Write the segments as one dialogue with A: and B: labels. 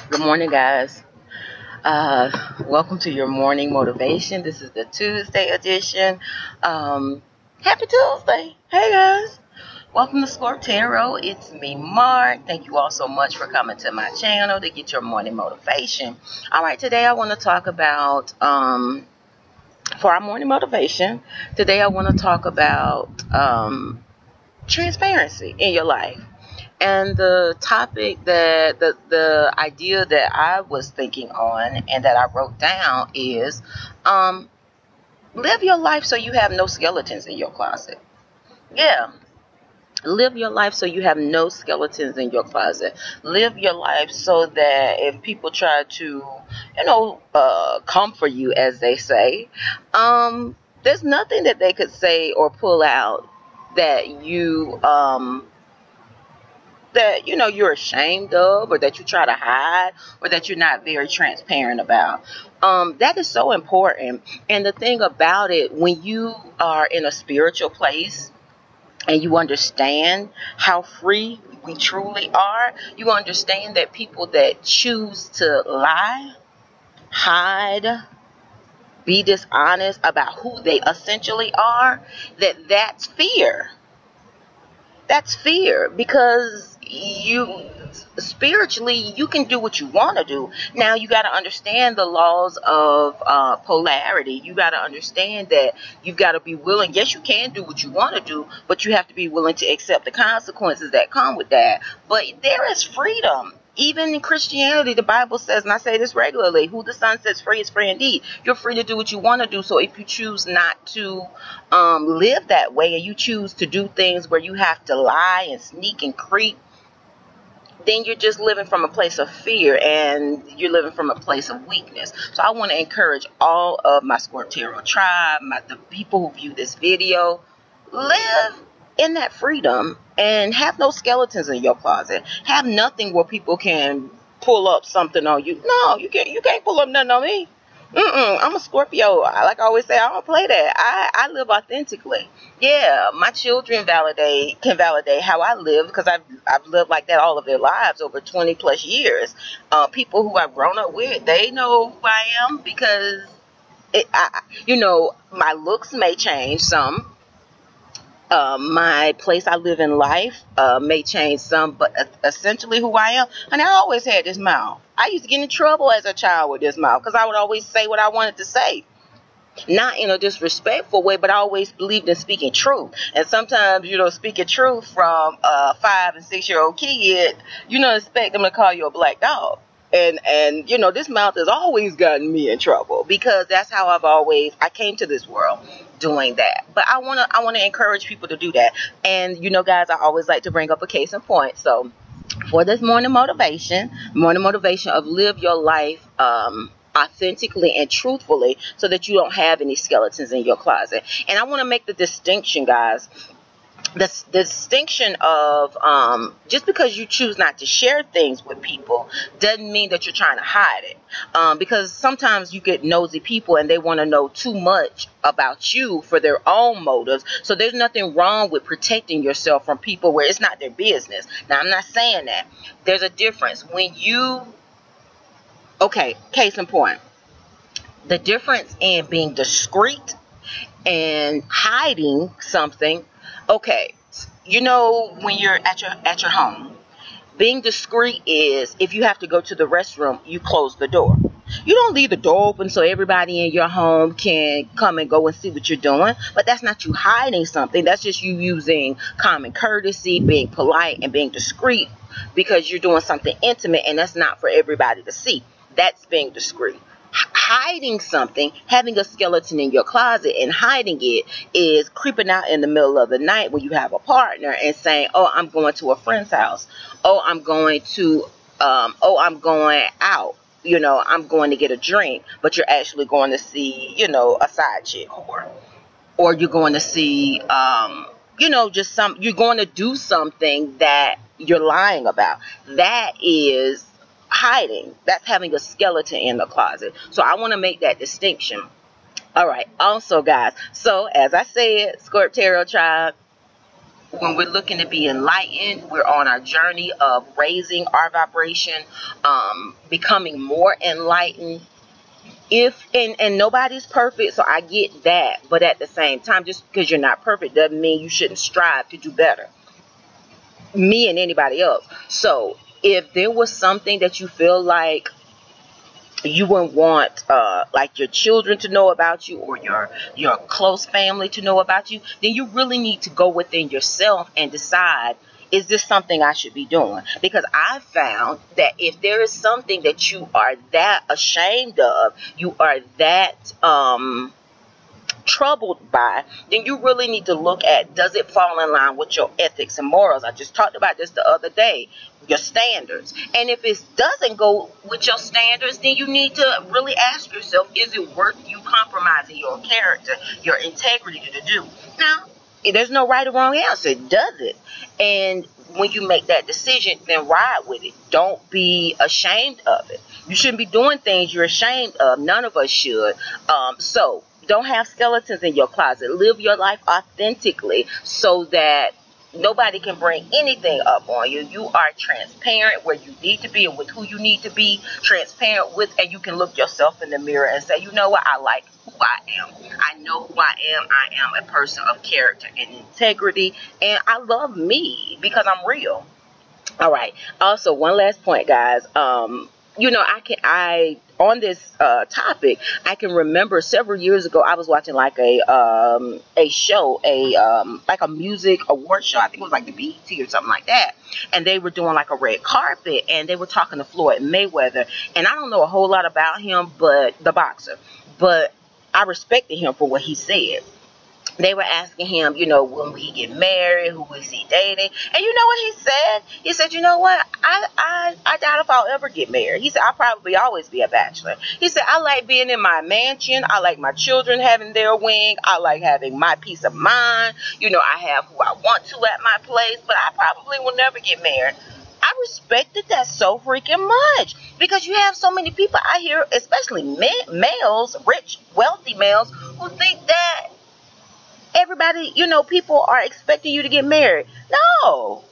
A: Good morning, guys. Welcome to your morning motivation. This is the Tuesday edition. Happy Tuesday. Hey, guys. Welcome to Scorp Tarot. It's me, Mark. Thank you all so much for coming to my channel to get your morning motivation. All right, today I want to talk about, for our morning motivation, today I want to talk about transparency in your life. And the topic that the idea that I was thinking on and that I wrote down is live your life so you have no skeletons in your closet. Yeah. Live your life so you have no skeletons in your closet. Live your life so that if people try to, come for you, as they say, there's nothing that they could say or pull out that you're ashamed of, or that you try to hide, or that you're not very transparent about. That is so important. And the thing about it, when you are in a spiritual place and you understand how free we truly are, you understand that people that choose to lie, hide, be dishonest about who they essentially are, that's fear. That's fear, because spiritually you can do what you want to do. Now you got to understand the laws of polarity. You got to understand that you've got to be willing. Yes, you can do what you want to do, but you have to be willing to accept the consequences that come with that. But there is freedom. Even in Christianity, the Bible says, and I say this regularly, who the Son sets free is free indeed. You're free to do what you want to do. So if you choose not to live that way, and you choose to do things where you have to lie and sneak and creep, then you're just living from a place of fear, and you're living from a place of weakness. So I want to encourage all of my Scorp Tarot tribe, the people who view this video, live in that freedom and have no skeletons in your closet. Have nothing where people can pull up something on you. No, you can't pull up nothing on me. I'm a Scorpio. Like I always say, I don't play that. I live authentically. Yeah, my children can validate how I live, because I've lived like that all of their lives over 20 plus years. People who I've grown up with, they know who I am, because my looks may change some. My place I live in life may change some, but essentially who I am. And I always had this mouth. I used to get in trouble as a child with this mouth, because I would always say what I wanted to say. Not in a disrespectful way, but I always believed in speaking truth. And sometimes, speaking truth from a 5- and 6-year-old kid, you don't expect them to call you a black dog. And this mouth has always gotten me in trouble, because that's how I came to this world, doing that. But I want to encourage people to do that. And guys, I always like to bring up a case in point. So for this morning motivation of live your life authentically and truthfully, so that you don't have any skeletons in your closet. And I want to make the distinction, guys. The distinction of just because you choose not to share things with people doesn't mean that you're trying to hide it, because sometimes you get nosy people and they want to know too much about you for their own motives. So there's nothing wrong with protecting yourself from people where it's not their business. Now, I'm not saying that. There's a difference when case in point, the difference in being discreet and hiding something. Okay, when you're at your home, being discreet is, if you have to go to the restroom, you close the door. You don't leave the door open so everybody in your home can come and go and see what you're doing. But that's not you hiding something. That's just you using common courtesy, being polite and being discreet, because you're doing something intimate and that's not for everybody to see. That's being discreet. Hiding something, having a skeleton in your closet and hiding it, is creeping out in the middle of the night when you have a partner and saying, oh, I'm going to a friend's house. Oh, I'm going out. I'm going to get a drink, but you're actually going to see, a side chick or you're going to see, you're going to do something that you're lying about. That is hiding. That's having a skeleton in the closet. So I want to make that distinction. All right. Also, guys, so as I said, Scorp Tarot tribe, when we're looking to be enlightened, we're on our journey of raising our vibration, becoming more enlightened. And nobody's perfect, so I get that, but at the same time, just because you're not perfect doesn't mean you shouldn't strive to do better, me and anybody else. So if there was something that you feel like you wouldn't want like your children to know about you, or your close family to know about you, then you really need to go within yourself and decide, is this something I should be doing? Because I found that if there is something that you are that ashamed of, you are that troubled by, then you really need to look at, does it fall in line with your ethics and morals? I just talked about this the other day, your standards. And if it doesn't go with your standards, then you need to really ask yourself, is it worth you compromising your character, your integrity to do? Now, there's no right or wrong answer. Does it? And when you make that decision, then ride with it. Don't be ashamed of it. You shouldn't be doing things you're ashamed of. None of us should. So don't have skeletons in your closet. Live your life authentically so that nobody can bring anything up on you. You are transparent where you need to be and with who you need to be transparent with, and you can look yourself in the mirror and say, you know what, I like who I am. I know who I am. I am a person of character and integrity, and I love me because I'm real. All right. Also, one last point, guys. On this topic, I can remember several years ago, I was watching like a show, like a music award show. I think it was like the BET or something like that. And they were doing like a red carpet, and they were talking to Floyd Mayweather. And I don't know a whole lot about him, but the boxer. But I respected him for what he said. They were asking him, when we get married, who is he dating? And you know what he said? He said, you know what? I doubt if I'll ever get married. He said, I'll probably always be a bachelor. He said, I like being in my mansion. I like my children having their wing. I like having my peace of mind. I have who I want to at my place, but I probably will never get married. I respected that so freaking much, because you have so many people out here, especially males, rich, wealthy males, who think that everybody, people are expecting you to get married. No.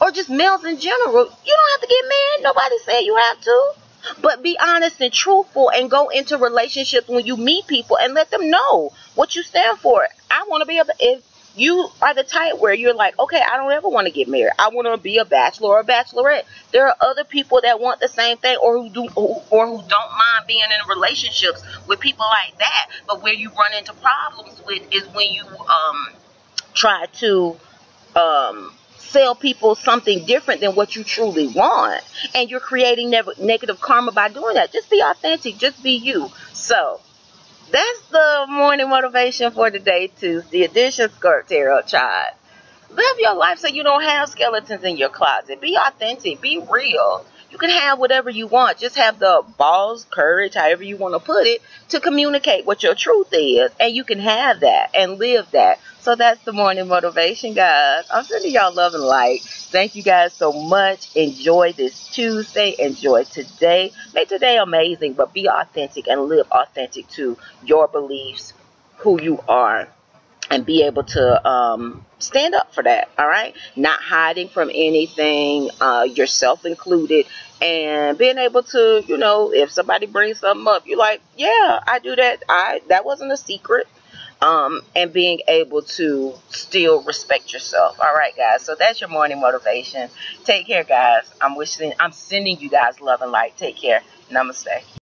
A: Or just males in general. You don't have to get married. Nobody said you have to. But be honest and truthful and go into relationships when you meet people and let them know what you stand for. I want to be if you are the type where you're like, okay, I don't ever want to get married. I want to be a bachelor or a bachelorette. There are other people that want the same thing, or who don't mind being in relationships with people like that. But where you run into problems with is when you try to sell people something different than what you truly want, and you're creating negative karma by doing that. Just be authentic. Just be you. So that's the morning motivation for today, Tuesday edition, Scorp Tarot Child. Live your life so you don't have skeletons in your closet. Be authentic. Be real. You can have whatever you want. Just have the balls, courage, however you want to put it, to communicate what your truth is. And you can have that and live that. So that's the morning motivation, guys. I'm sending y'all love and light. Thank you guys so much. Enjoy this Tuesday. Enjoy today. Make today amazing, but be authentic and live authentic to your beliefs, who you are, and be able to stand up for that. All right, not hiding from anything, yourself included, and being able to, if somebody brings something up, you're like, yeah, I do that. That wasn't a secret. And being able to still respect yourself. All right, guys. So that's your morning motivation. Take care, guys. I'm sending you guys love and light. Take care. Namaste.